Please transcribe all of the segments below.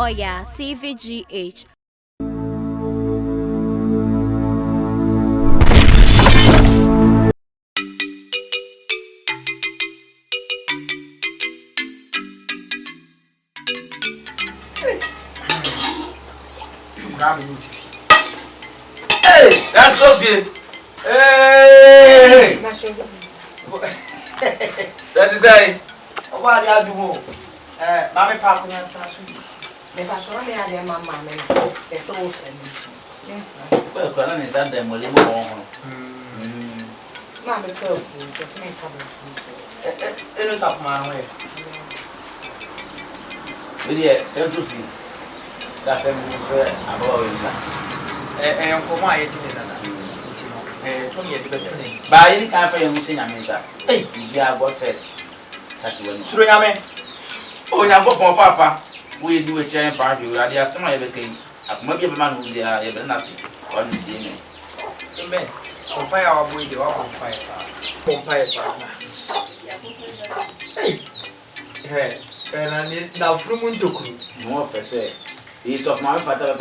Oyaa Tvgh. Hey, ASANTROFIE. Hey, that is I. What do you do? Mammy Papa, if I saw me at their mamma, they're so friendly. Well, Colonel is at them, will you more? Mamma, careful, just make trouble. It is up my way. But yeah, ASANTROFIE. That's a fair about it. And for my 20 years ago. By any kind of young Mesa. Hey, you are what first. That's when Suro Yame. Oh, now go for Papa. We do a chain party. I have some other king. I might be a man who they are ever nothing. On the team. Amen. Compare our boy, you are on fire. Compare. Hey, and I need now from Muntoku. More per se. It's of my pattern.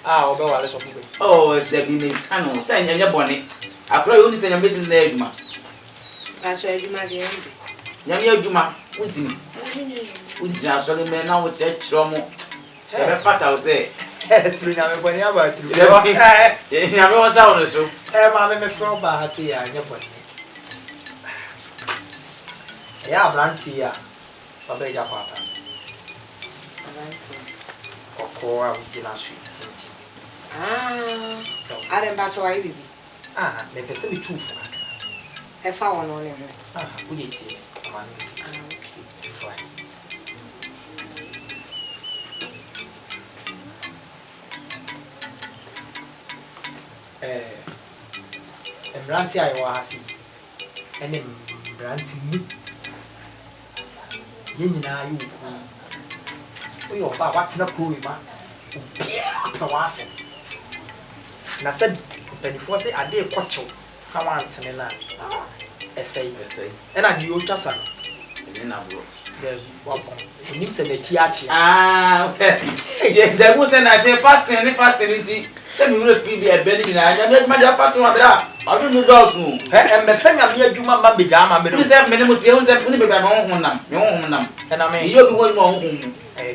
Ah, go a little bit. Oh, it's the beginning. Canon, send your bonnet. I probably only send a bit in the egg. I shall do my dear. Young Juma, with me. Would just only men now with that tromo. Have a fat, I'll say. Yes, we never went about to. You never sound so. Mamma from Bahasia and your body. Yeah, Blantia. Obeya Papa. Or dinner sweet. I didn't batch away. Ah, they can send me 2 for I found one on him. Ah, we did see. Branty, I was and then Branty. You we are what's in a pool, man. And I said, before say I did quacho. Come on, Tanela. Essay. And I do just a the needs and the chiachi. Ah, there wasn't I say fasting. Send me with be a belly. I made my patron of that. I don't know those who. And the thing I'm here, you mamma be jam. I'm going to say many materials and put it on them. And I mean, you'll be one more. Eh,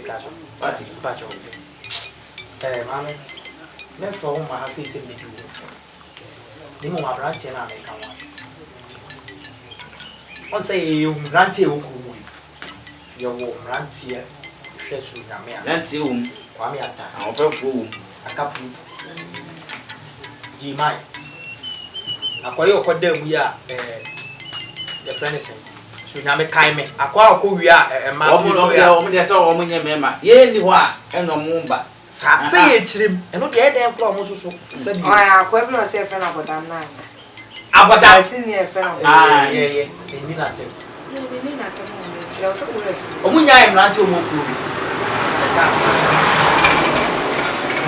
Pacho. Eh, mammy. Then for whom I have said me do. The more branch and I make one say you branch you. Your branch here. That's you. Kwamiata. I'll fool. A couple. G. Mike. Aqua Codem, we are the friend. So now make kind me. Aqua, we are a man. That's all woman, your mamma. Ye, you are, and no moomba. Say it, him, and not the other promise. Said I quite not say a friend about them now. About that, senior friend. Ah, yeah, and you nothing. No, we need nothing. Oh, I am not too much.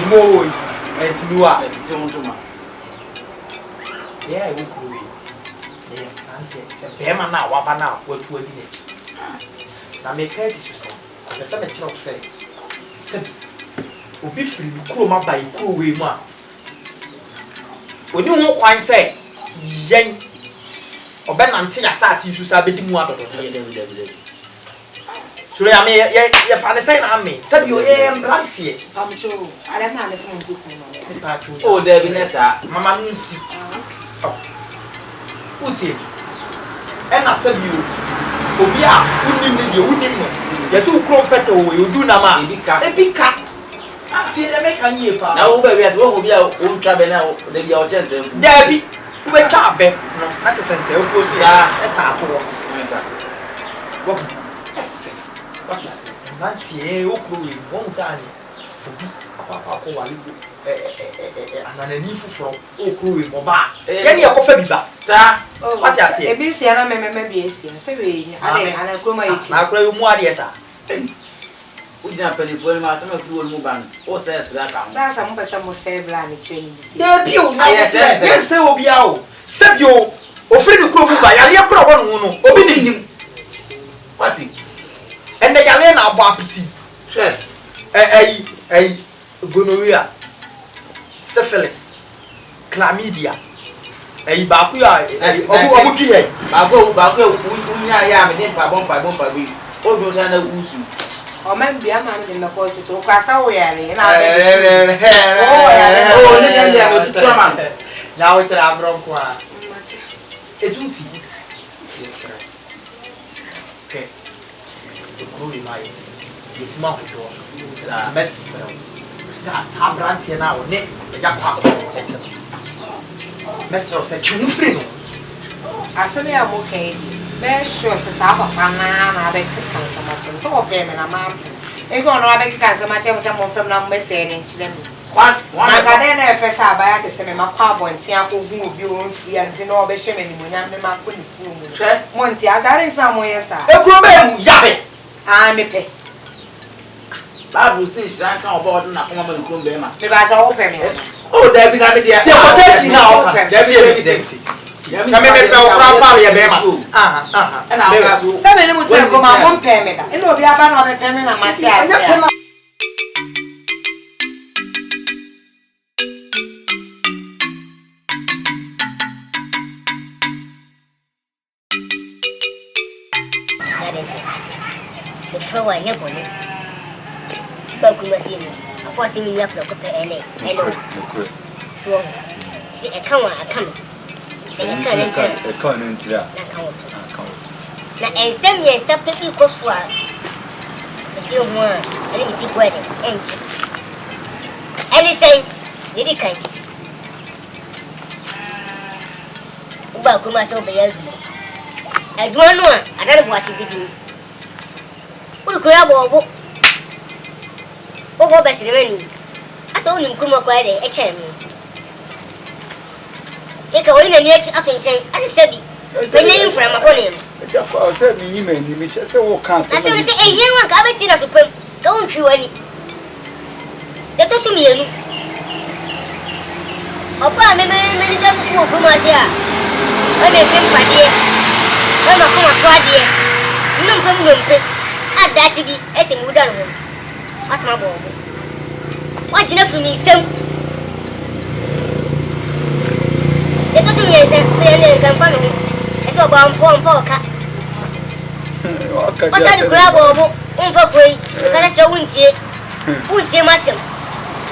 More and you are at its own tomorrow. Yeah, we could. Yeah, Auntie, it's a bear now, what now, what to a village. Now make cases you say. The cemetery of say, said, will be free, Kuma by cool way, ma. When you won't quite say, Yen or Ben until I start you to sabi the more of the so I mean, if I say, I mean, said you am Blanty. I'm true. I don't know some good. Oh, there be Nessa, Mamma Nusi. Put him. And I said, you, Oyaa, wouldn't you, too crumpet, you do Nama, a big cat. See, they make a year. Now, baby, as well, we are own travel now, they be our chance. Debbie, who went up, not a sense of force, a tapo. What you say? Nancy, Okru, one time. Papa, and a new from Okru, Oba. Any of coffee, sir. What you say? A busy and I remember, say, I go my itch. I grow more, yes, sir. We don't penny for him, some of you will move on. Or says that some person will say, Blanny change. There be you, yes, say, Oyaa. Send you, offering to come by a year, Obi. What? And the Galena abo apiti Sure. Gonorrhea, syphilis, chlamydia. Baku ya obu piye. Baku unya ya me dem pa bompa bi. Obi so na wusu. O men bia ma me ko to kwa sa wo yare na Oh, ne dem dem to chama. Na we tra abron kwa. Etuti. Yes sir. Okay. The glory might. It's mark it also. Sa mess. Sa brand na wo ne ja kwa. Mesro se chunfri no. Aseme ya mo kai. Be sure se sa papa na be kan sama chem. So o pe me na ma. E so no be kan sama chem se mo fam na mo se ni nchire mi. One ka den na fe sa ba ya ke se me makwa abonti akogu obi o nfi ya nti na o be hye me ni mo nya me ma ko ni fu mu. Mo nti asare sa mo ye sa. Ekuro be mu yabe. Ah me pe. Bible says that kan obo na ko ma nkuro be ma. Me ba ta o pe me. Oh, there be na be there. Se quotation na o kan. There be. Come me pe o kra pa ye be ma. Na o ka so. Se me ni mo ti ko ma mo pe me da. E no obi aba na o pe me na mati ase. Before I never knew. KUMASI, I force him to put any. So, see, I come. Say, I can't enter. Now, and send me a separate people swallow. If you want, a limited wedding, ain't you? And he say, did he kind? About KUMASI over here. I don't know, I don't watch it with you. Who grab or what best remaining? I saw him come across a champion. Take away the net up and say, I said, the name from upon him. I said, me, you just say, what can't I said, a young one coming in a super. Don't you any? Let us see you. Opa, many times smoke from us here. I may think by dear. I'm a come dear. No come at that to be as a mudan home. What my boy? What enough for me, some? Let us see, I can find me. I saw a poor cat. What's that grab or over pray? Because I won't see it. Won't see myself.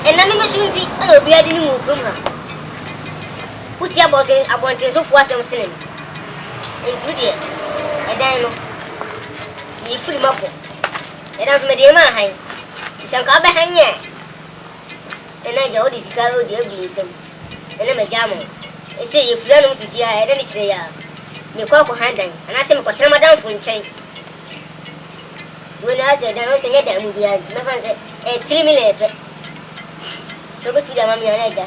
And I'm a shooting, I will be adding more Kuma. Put your bottle, I want to so far some cinema. Into the and then you free muffle. And as my dear man, it's a car behind you. And I go this car, dear Gleason. And I'm a gammon. I say, if you don't see, I had any chair. You call for handing, and I say, what time I down from chain. When I said, I don't think that movie, I never said, 3 million. So go to the mammy and egg.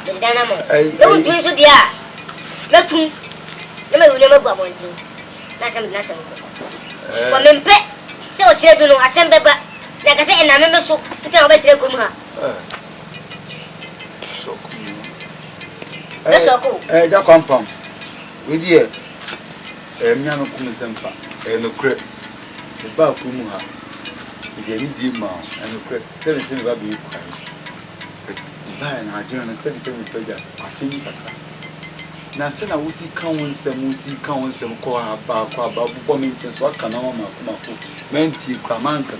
The dynamo. So, you should be not two. Never go one thing. Nothing. But men pet, so children are assembled, but like I said, and I remember so, you can't wait to come here. so cool. That's so cool. That compound. With you, Miano Kumasempa, and the crep, the Bakumuha, the Gedi Mount, and the crep, 77 baby crying. Nine, I joined 77 pages, I think. Now, send a wussy counts and call her back about bombing just what can all my menti, Cramanca,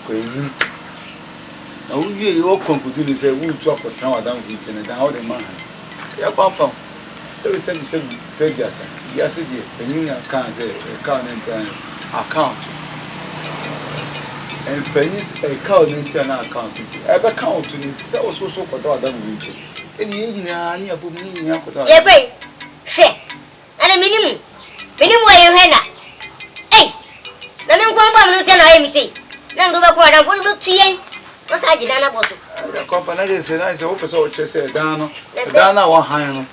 now you all conclude is a wood drop of tower down with and down the man. Yeah, Papa. So we send pages. Yes, it is. The new account, account. And pennies a cow internal account. Ever count to me, so was so for that region. And you near Bumi. Share. And a minimum. Minimum way you had. Hey, let me go back and I say. Now go back for the tea. What's I did about the company said, I hope so. She said, Dana, one hand.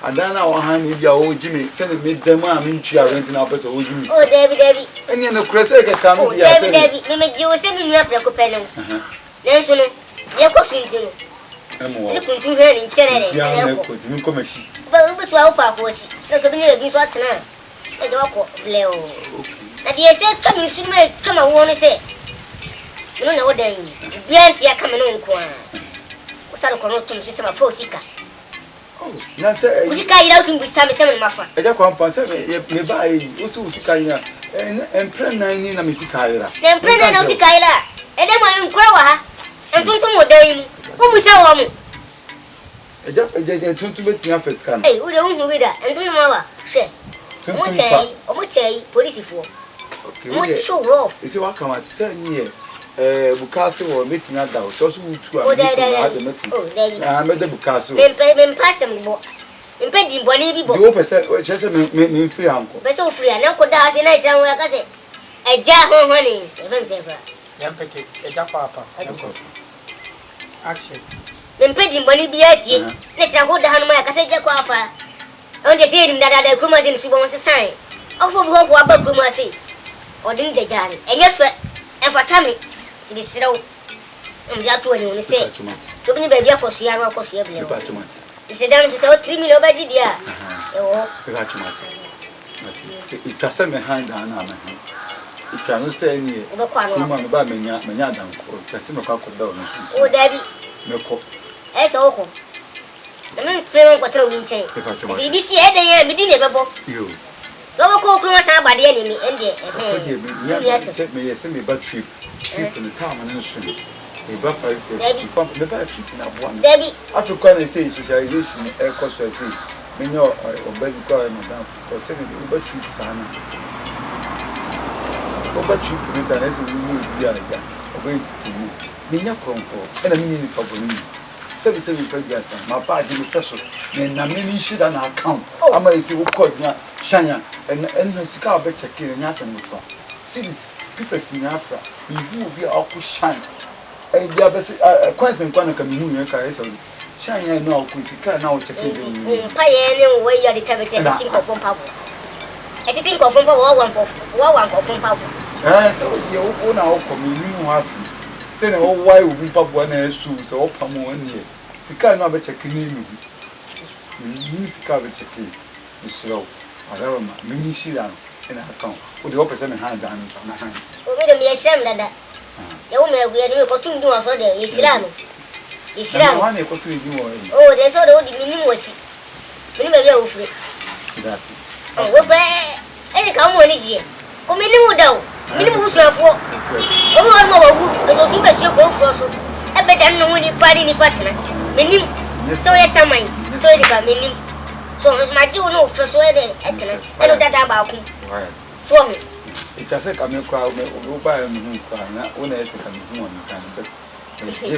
I don't know how many old Jimmy sent me them. I'm in Chia renting up as old Jimmy. Oh, David. And you know, Cressy can come. Oh, David, you send me up like a pen. Then, so you're questioning to me. You couldn't hear in Chennai. But 12 hours watch. There's a million bees what tonight. A dog, Leo. And the said, come, you should make come. I want to say, no na odan bianti ya kame no nko a usaro kono to so se ma fo SIkA na say SIkA ira utum bisame se me mafa eja kwa mpa se me ba yi usu SIkA ina empre na ni na me SIkA ira na empre na SIkA ira ede ma nkora wa ha entuntum odan mu umusa wo mu eja tuntum betia FISCA na eh ode hu bida entuntum ma ba hwe omo chei police fo okay so rough isi wa kama ti say ni bukase wo metina da o so wutu a me de bukase me passem bo me di boni bi bo wo pese chese me free anko pese o free na ko da ase na jan wo akase eja ho ni e se fra yam peke eja papa action me di boni bi atie na jan ko da hanu ma akase eja kwa apa on de se dim da KUMASI ni subo won se sai ofo bi ko aba KUMASI odin de jani enye fe enfatami ti siraw ya to ni woni se to bi ba bia kosia no kosia bele se dan so 3 million ba di dia ewo ba tomate se itase me handa na me ika no se ni kuma me ba menya dan ko itase me kwa ko da no o dabi me ko e so ko me frame ko tra win chen se bi si e den ya bi di ne bebo yo so ko kuma sa ba de ni mi ende me yes me ba trip in the town and soon. A buffer, the better trip in a one. Debbie, Africa, they say socialization, air cost, when you're or beg going down for 7 Uber trip, Sana. Uber trip is an essence we move the other, or going to move. Minya Cronco, and a mini problem. 77 previous, my party professor, then a mini shit on account. I may say, who called Shanya and SIkA better killing Yasan. See this. People in Africa, you will be all shine. And the other question, Quana can you shine now, SIkA now checking. Pioneer way you are the cavity and think of Power. I think of one Power. So you own our community was saying, oh, why would we pop one air shoes or Pamo 1 year? SIkA now be checking in. SIkA be checking. It's slow. I don't know, mini shiran. Account. Would you open some hand down on my hand? Oh, we don't shame that. You may be able to do us for the Islam. One equal to you. Oh, there's all the meaning watching. We may be free. That's it. Oh, we're any come on each year. Come in, no doubt. Minimum for. Oh, one more good. I don't think I should go for so. I bet I know when you find any partner. Minim. So, yes, I mind. So, if I mean, so as my do no for so I know that about so it has a come crowd will buy a cry when I say come on but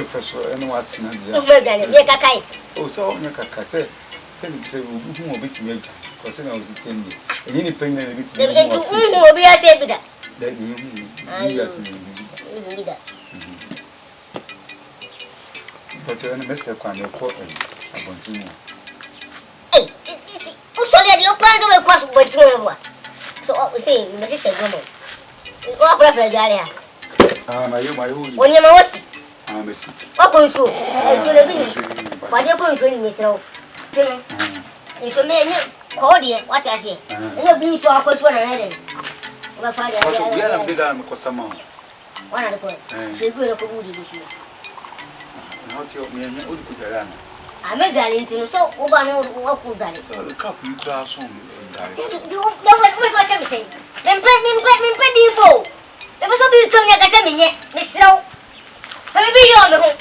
first and what's not the oh so Yaka said say who will be to make because I was 10 years and any pain and it will be a said that but you're in a mess of quite a continue. So let your plans will cross by 2 so what we say, we must say, woman. What happened, Galia? My own. When you must, I'm a sick. what will so? I should have been. What you're going to say, myself. You should make cordial, what I say. And you'll be so awkward when I had it. My father, we are a bit on Cosamo. One of the point. They will look good this year. Not your man, would put around. I'm a darling to so Obama walk with that. The cup you class home. You what I'm saying. Then play me bow. There was a bit of Yakasamin yet, Miss Snow. Have you been on the home?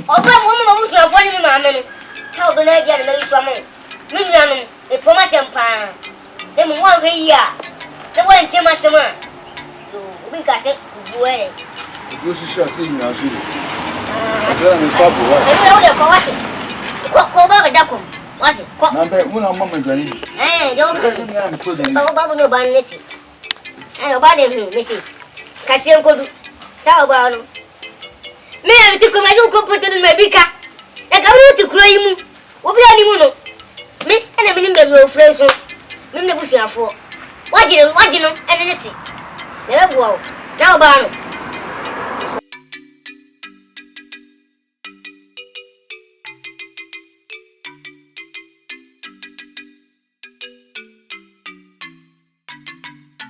Oba woman who's your funny mamma. How do I get a some million? A promotion pan. Then 1 year. The one tell my summer. We got it. Well. You should see you now. I tell him, Papa, what? Call Baba Dacum. What? Number 1 moment, Johnny. Eh, don't put them. Baba no banetti. And about him, Missy. Cassian could. How about him? May I take my own put in my bika? I come to cry you. What be any me and I believe your friends. Let me push you for. What you know, and anything. Never go. Now, Barno.